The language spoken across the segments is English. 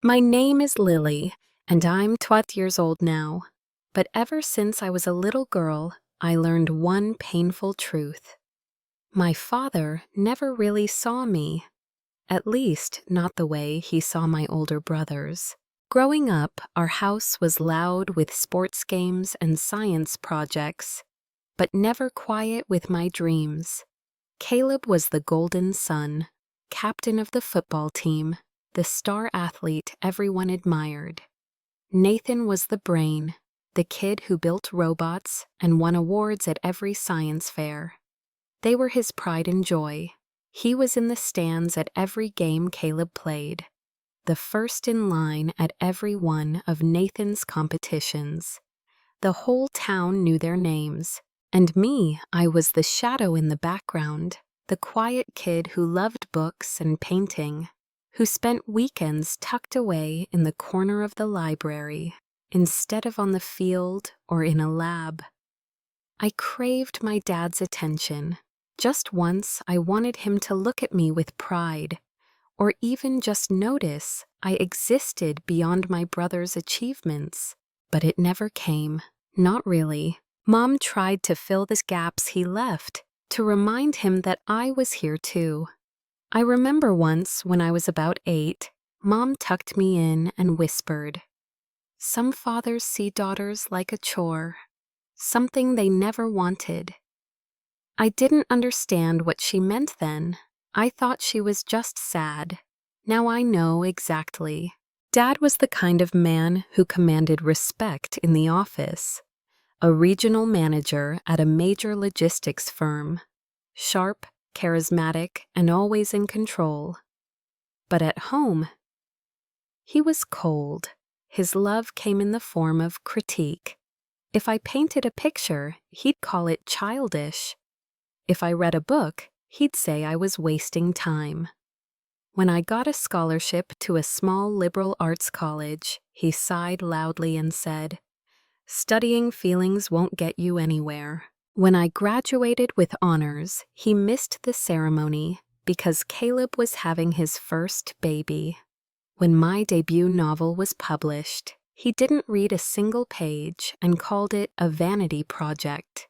My name is Lily, and I'm 12 years old now. But ever since I was a little girl, I learned one painful truth. My father never really saw me, at least not the way he saw my older brothers. Growing up, our house was loud with sports games and science projects, but never quiet with my dreams. Caleb was the golden son, captain of the football team, the star athlete everyone admired. Nathan was the brain, the kid who built robots and won awards at every science fair. They were his pride and joy. He was in the stands at every game Caleb played, the first in line at every one of Nathan's competitions. The whole town knew their names, and me, I was the shadow in the background, the quiet kid who loved books and painting, who spent weekends tucked away in the corner of the library, instead of on the field or in a lab. I craved my dad's attention. Just once, I wanted him to look at me with pride, or even just notice I existed beyond my brother's achievements. But it never came. Not really. Mom tried to fill the gaps he left, to remind him that I was here too. I remember once, when I was about 8, Mom tucked me in and whispered, "Some fathers see daughters like a chore, something they never wanted." I didn't understand what she meant then. I thought she was just sad. Now I know exactly. Dad was the kind of man who commanded respect in the office. A regional manager at a major logistics firm. Sharp, charismatic, and always in control. But at home, he was cold. His love came in the form of critique. If I painted a picture, he'd call it childish. If I read a book, he'd say I was wasting time. When I got a scholarship to a small liberal arts college, he sighed loudly and said, "Studying feelings won't get you anywhere." When I graduated with honors, he missed the ceremony because Caleb was having his first baby. When my debut novel was published, he didn't read a single page and called it a vanity project.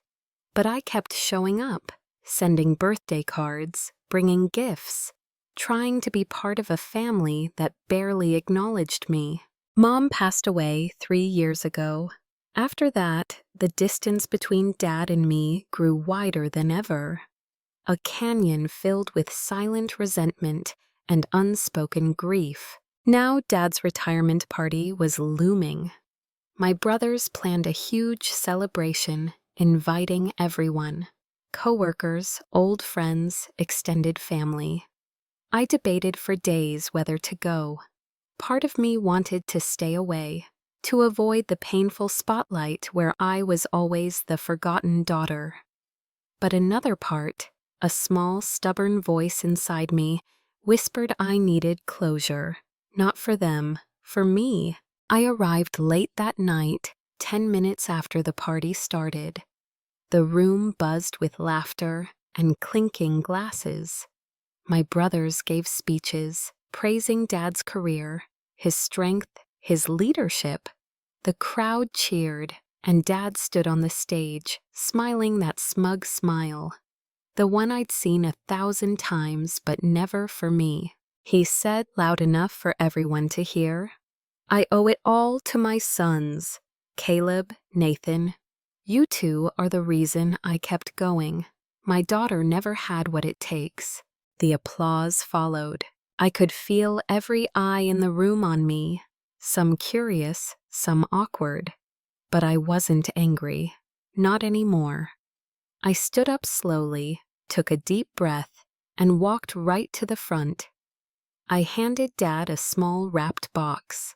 But I kept showing up, sending birthday cards, bringing gifts, trying to be part of a family that barely acknowledged me. Mom passed away 3 years ago. After that, the distance between Dad and me grew wider than ever. A canyon filled with silent resentment and unspoken grief. Now Dad's retirement party was looming. My brothers planned a huge celebration, inviting everyone. Coworkers, old friends, extended family. I debated for days whether to go. Part of me wanted to stay away, to avoid the painful spotlight where I was always the forgotten daughter. But another part, a small, stubborn voice inside me, whispered I needed closure. Not for them, for me. I arrived late that night, 10 minutes after the party started. The room buzzed with laughter and clinking glasses. My brothers gave speeches, praising Dad's career, his strength, his leadership. The crowd cheered, and Dad stood on the stage, smiling that smug smile, the one I'd seen 1,000 times but never for me. He said loud enough for everyone to hear, "I owe it all to my sons, Caleb, Nathan. You two are the reason I kept going. My daughter never had what it takes." The applause followed. I could feel every eye in the room on me, some curious, some awkward. But I wasn't angry. Not anymore. I stood up slowly, took a deep breath, and walked right to the front. I handed Dad a small wrapped box.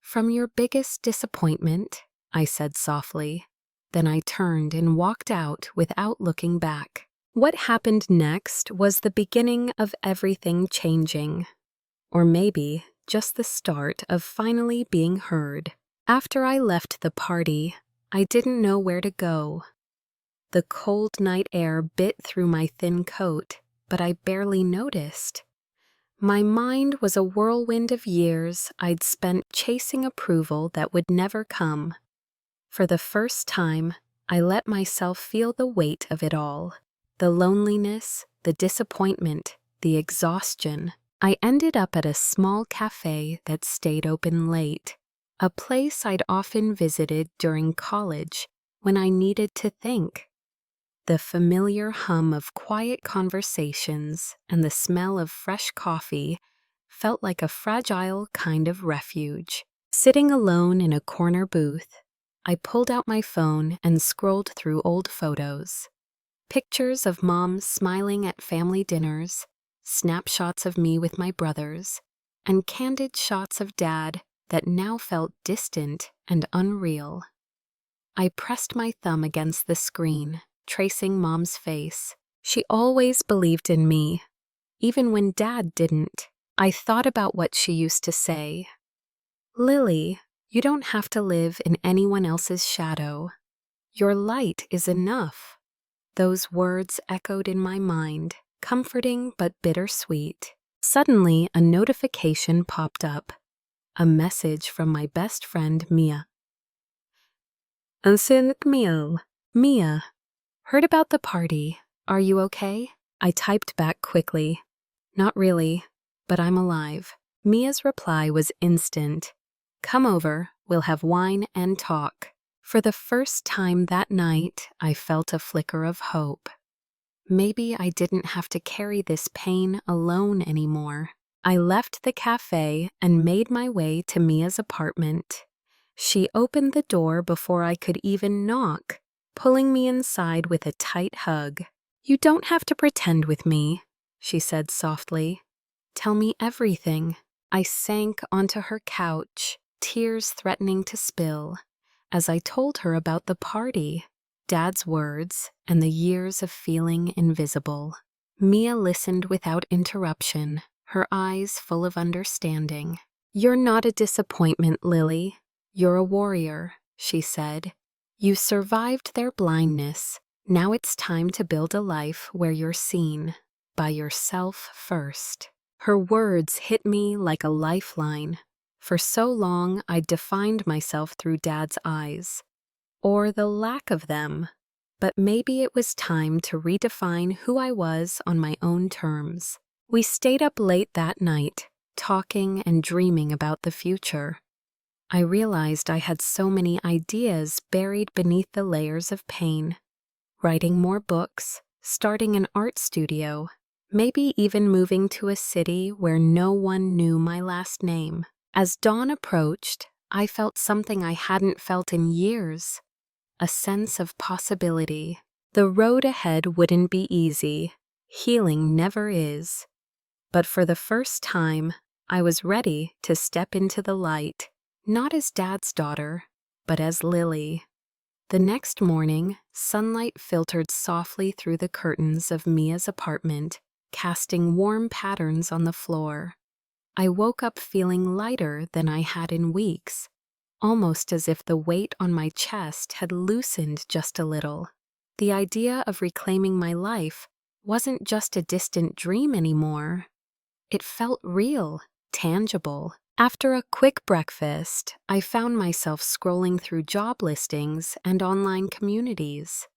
"From your biggest disappointment," I said softly. Then I turned and walked out without looking back. What happened next was the beginning of everything changing. Or maybe just the start of finally being heard. After I left the party, I didn't know where to go. The cold night air bit through my thin coat, but I barely noticed. My mind was a whirlwind of years I'd spent chasing approval that would never come. For the first time, I let myself feel the weight of it all. The loneliness, the disappointment, the exhaustion. I ended up at a small cafe that stayed open late, a place I'd often visited during college when I needed to think. The familiar hum of quiet conversations and the smell of fresh coffee felt like a fragile kind of refuge. Sitting alone in a corner booth, I pulled out my phone and scrolled through old photos. Pictures of mom smiling at family dinners, snapshots of me with my brothers, and candid shots of dad that now felt distant and unreal. I pressed my thumb against the screen, tracing mom's face. She always believed in me, even when dad didn't. I thought about what she used to say. "Lily, you don't have to live in anyone else's shadow. Your light is enough." Those words echoed in my mind, comforting but bittersweet. Suddenly, a notification popped up. A message from my best friend, Mia. "Ancient meal. Mia, heard about the party. Are you okay?" I typed back quickly. "Not really, but I'm alive." Mia's reply was instant. "Come over, we'll have wine and talk." For the first time that night, I felt a flicker of hope. Maybe I didn't have to carry this pain alone anymore. I left the cafe and made my way to Mia's apartment. She opened the door before I could even knock, pulling me inside with a tight hug. "You don't have to pretend with me," she said softly. "Tell me everything." I sank onto her couch, tears threatening to spill, as I told her about the party, Dad's words, and the years of feeling invisible. Mia listened without interruption, her eyes full of understanding. "You're not a disappointment, Lily. You're a warrior," she said. "You survived their blindness. Now it's time to build a life where you're seen, by yourself first." Her words hit me like a lifeline. For so long, I'd defined myself through Dad's eyes, or the lack of them. But maybe it was time to redefine who I was on my own terms. We stayed up late that night, talking and dreaming about the future. I realized I had so many ideas buried beneath the layers of pain. Writing more books, starting an art studio, maybe even moving to a city where no one knew my last name. As dawn approached, I felt something I hadn't felt in years, a sense of possibility. The road ahead wouldn't be easy. Healing never is. But for the first time, I was ready to step into the light, not as Dad's daughter, but as Lily. The next morning, sunlight filtered softly through the curtains of Mia's apartment, casting warm patterns on the floor. I woke up feeling lighter than I had in weeks, almost as if the weight on my chest had loosened just a little. The idea of reclaiming my life wasn't just a distant dream anymore. It felt real, tangible. After a quick breakfast, I found myself scrolling through job listings and online communities.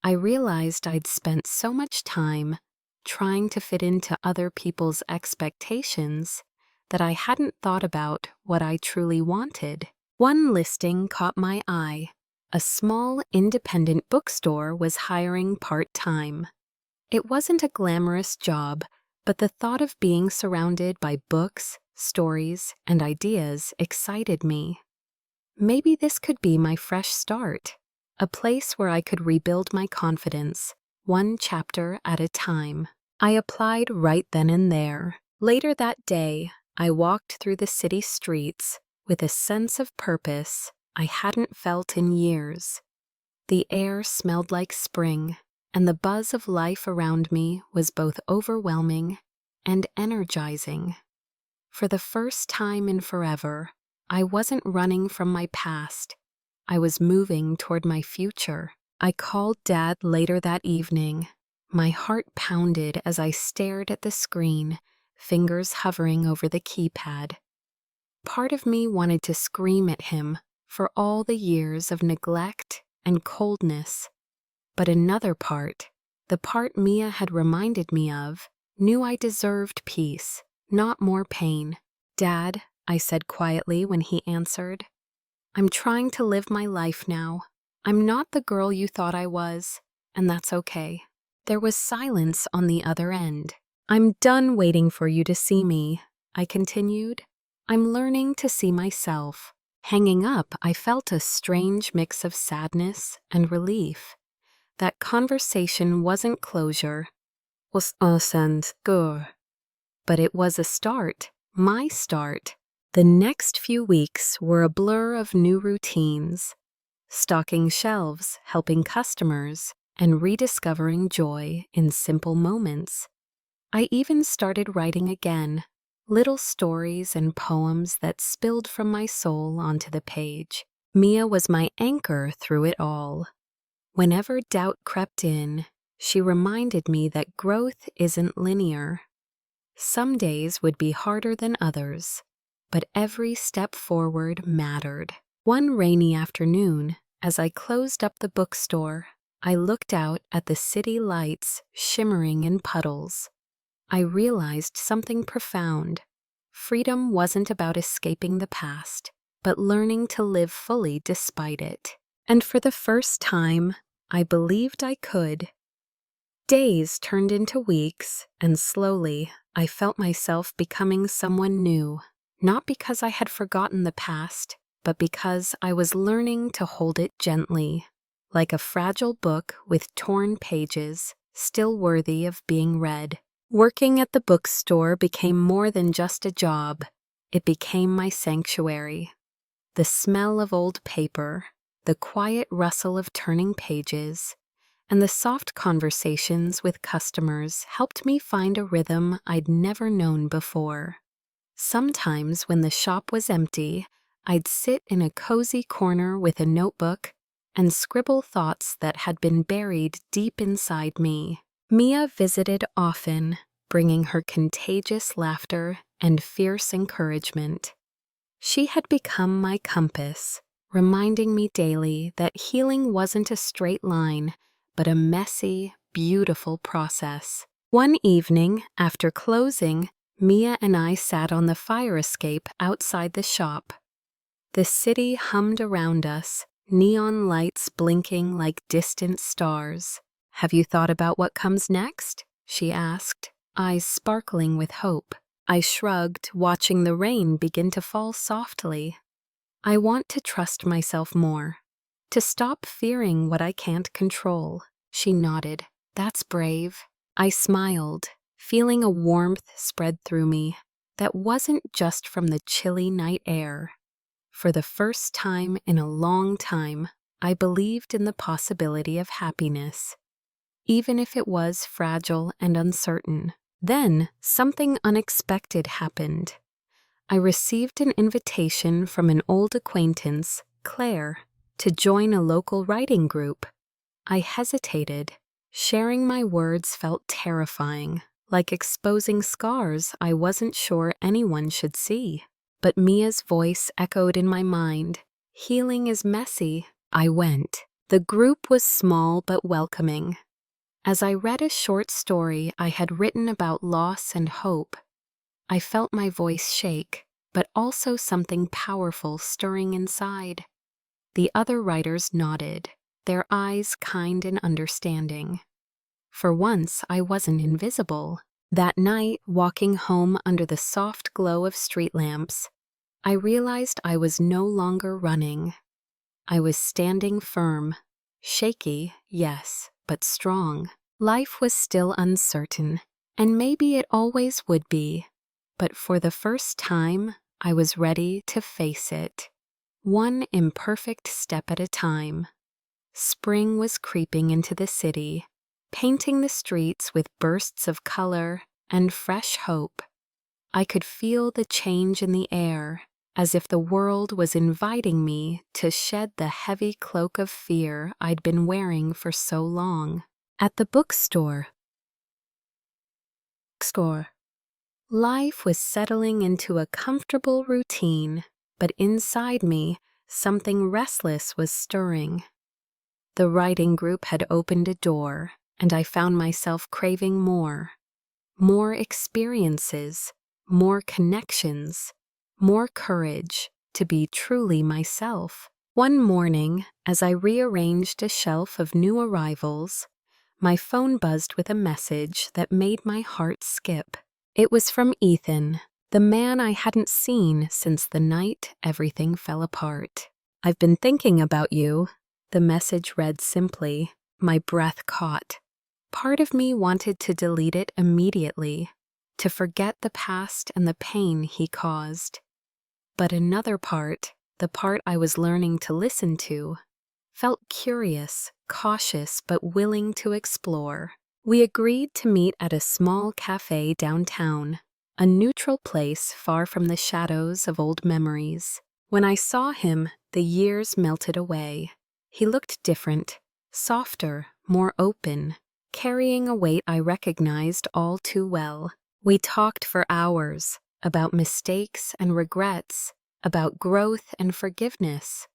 I realized I'd spent so much time trying to fit into other people's expectations that I hadn't thought about what I truly wanted. One listing caught my eye. A small, independent bookstore was hiring part-time. It wasn't a glamorous job, but the thought of being surrounded by books, stories, and ideas excited me. Maybe this could be my fresh start, a place where I could rebuild my confidence, one chapter at a time. I applied right then and there. Later that day, I walked through the city streets with a sense of purpose I hadn't felt in years. The air smelled like spring, and the buzz of life around me was both overwhelming and energizing. For the first time in forever, I wasn't running from my past. I was moving toward my future. I called Dad later that evening. My heart pounded as I stared at the screen, fingers hovering over the keypad. Part of me wanted to scream at him for all the years of neglect and coldness, but another part, the part Mia had reminded me of, knew I deserved peace, not more pain. "Dad," I said quietly when he answered, "I'm trying to live my life now. I'm not the girl you thought I was, and that's okay." There was silence on the other end. "I'm done waiting for you to see me," I continued. "I'm learning to see myself." Hanging up, I felt a strange mix of sadness and relief. That conversation wasn't closure, but it was a start, my start. The next few weeks were a blur of new routines, stocking shelves, helping customers, and rediscovering joy in simple moments. I even started writing again, little stories and poems that spilled from my soul onto the page. Mia was my anchor through it all. Whenever doubt crept in, she reminded me that growth isn't linear. Some days would be harder than others, but every step forward mattered. One rainy afternoon, as I closed up the bookstore, I looked out at the city lights shimmering in puddles. I realized something profound. Freedom wasn't about escaping the past, but learning to live fully despite it. And for the first time, I believed I could. Days turned into weeks, and slowly, I felt myself becoming someone new, not because I had forgotten the past, but because I was learning to hold it gently, like a fragile book with torn pages, still worthy of being read. Working at the bookstore became more than just a job. It became my sanctuary. The smell of old paper, the quiet rustle of turning pages, and the soft conversations with customers helped me find a rhythm I'd never known before. Sometimes when the shop was empty, I'd sit in a cozy corner with a notebook and scribble thoughts that had been buried deep inside me. Mia visited often, bringing her contagious laughter and fierce encouragement. She had become my compass, reminding me daily that healing wasn't a straight line, but a messy, beautiful process. One evening, after closing, Mia and I sat on the fire escape outside the shop. The city hummed around us, neon lights blinking like distant stars. "Have you thought about what comes next?" she asked, eyes sparkling with hope. I shrugged, watching the rain begin to fall softly. "I want to trust myself more, to stop fearing what I can't control." She nodded. "That's brave." I smiled, feeling a warmth spread through me that wasn't just from the chilly night air. For the first time in a long time, I believed in the possibility of happiness, even if it was fragile and uncertain. Then, something unexpected happened. I received an invitation from an old acquaintance, Claire, to join a local writing group. I hesitated. Sharing my words felt terrifying, like exposing scars I wasn't sure anyone should see. But Mia's voice echoed in my mind. "Healing is messy." I went. The group was small but welcoming. As I read a short story I had written about loss and hope, I felt my voice shake, but also something powerful stirring inside. The other writers nodded, their eyes kind and understanding. For once, I wasn't invisible. That night, walking home under the soft glow of street lamps, I realized I was no longer running. I was standing firm. Shaky, yes, but strong. Life was still uncertain, and maybe it always would be. But for the first time, I was ready to face it. One imperfect step at a time. Spring was creeping into the city, painting the streets with bursts of color and fresh hope. I could feel the change in the air, as if the world was inviting me to shed the heavy cloak of fear I'd been wearing for so long. At the bookstore, Life was settling into a comfortable routine, but inside me, something restless was stirring. The writing group had opened a door, and I found myself craving more. More experiences, more connections, more courage to be truly myself. One morning, as I rearranged a shelf of new arrivals, my phone buzzed with a message that made my heart skip. It was from Ethan, the man I hadn't seen since the night everything fell apart. "I've been thinking about you," the message read simply. My breath caught. Part of me wanted to delete it immediately, to forget the past and the pain he caused. But another part, the part I was learning to listen to, felt curious, cautious, but willing to explore. We agreed to meet at a small cafe downtown, a neutral place far from the shadows of old memories. When I saw him, the years melted away. He looked different, softer, more open, carrying a weight I recognized all too well. We talked for hours about mistakes and regrets, about growth and forgiveness.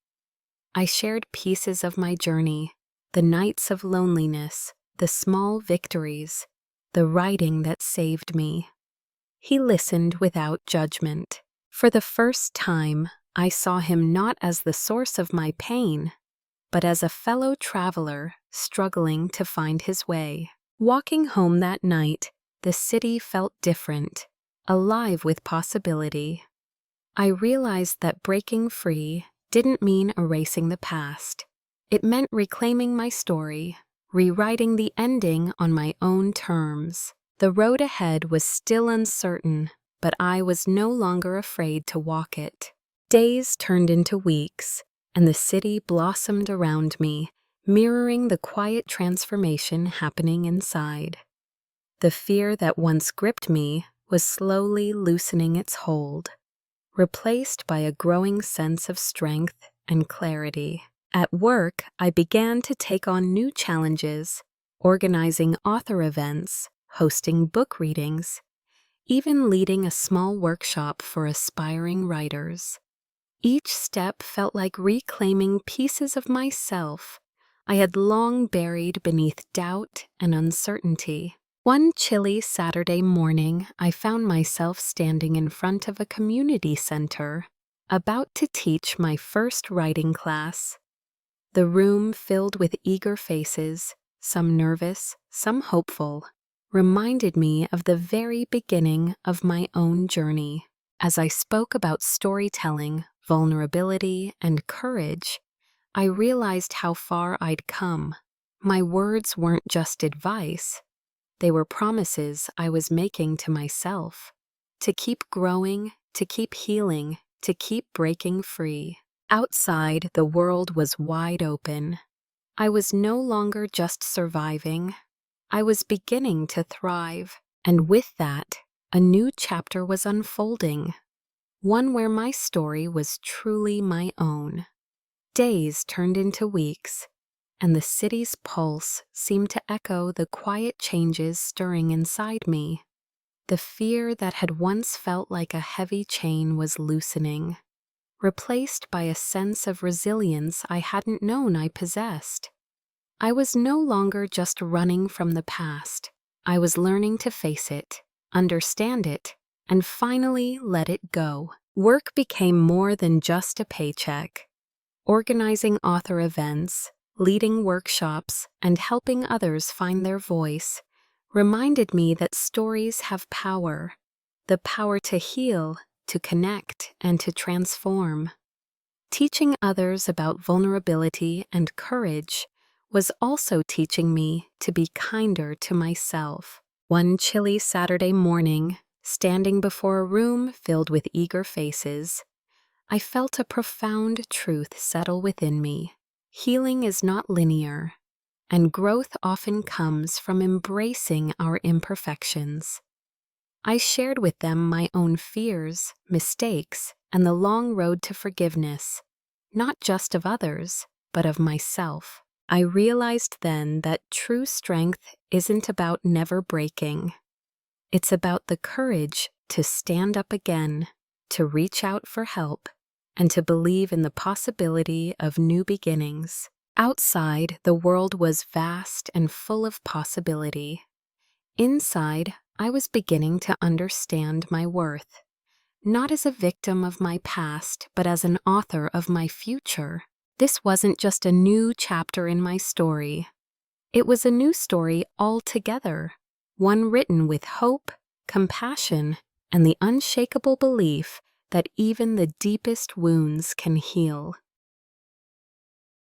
I shared pieces of my journey, the nights of loneliness, the small victories, the writing that saved me. He listened without judgment. For the first time, I saw him not as the source of my pain, but as a fellow traveler struggling to find his way. Walking home that night, the city felt different, alive with possibility. I realized that breaking free didn't mean erasing the past. It meant reclaiming my story, rewriting the ending on my own terms. The road ahead was still uncertain, but I was no longer afraid to walk it. Days turned into weeks, and the city blossomed around me, mirroring the quiet transformation happening inside. The fear that once gripped me was slowly loosening its hold, replaced by a growing sense of strength and clarity. At work, I began to take on new challenges, organizing author events, hosting book readings, even leading a small workshop for aspiring writers. Each step felt like reclaiming pieces of myself I had long buried beneath doubt and uncertainty. One chilly Saturday morning, I found myself standing in front of a community center, about to teach my first writing class. The room filled with eager faces, some nervous, some hopeful, reminded me of the very beginning of my own journey. As I spoke about storytelling, vulnerability, and courage, I realized how far I'd come. My words weren't just advice. They were promises I was making to myself, to keep growing, to keep healing, to keep breaking free. Outside, the world was wide open. I was no longer just surviving. I was beginning to thrive, and with that, a new chapter was unfolding, one where my story was truly my own. Days turned into weeks, and the city's pulse seemed to echo the quiet changes stirring inside me. The fear that had once felt like a heavy chain was loosening, replaced by a sense of resilience I hadn't known I possessed. I was no longer just running from the past. I was learning to face it, understand it, and finally let it go. Work became more than just a paycheck. Organizing author events, leading workshops, and helping others find their voice reminded me that stories have power, the power to heal, to connect, and to transform. Teaching others about vulnerability and courage was also teaching me to be kinder to myself. One chilly Saturday morning, standing before a room filled with eager faces, I felt a profound truth settle within me. Healing is not linear, and growth often comes from embracing our imperfections. I shared with them my own fears, mistakes, and the long road to forgiveness, not just of others, but of myself. I realized then that true strength isn't about never breaking. It's about the courage to stand up again, to reach out for help, and to believe in the possibility of new beginnings. Outside, the world was vast and full of possibility. Inside, I was beginning to understand my worth, not as a victim of my past, but as an author of my future. This wasn't just a new chapter in my story. It was a new story altogether, one written with hope, compassion, and the unshakable belief that even the deepest wounds can heal.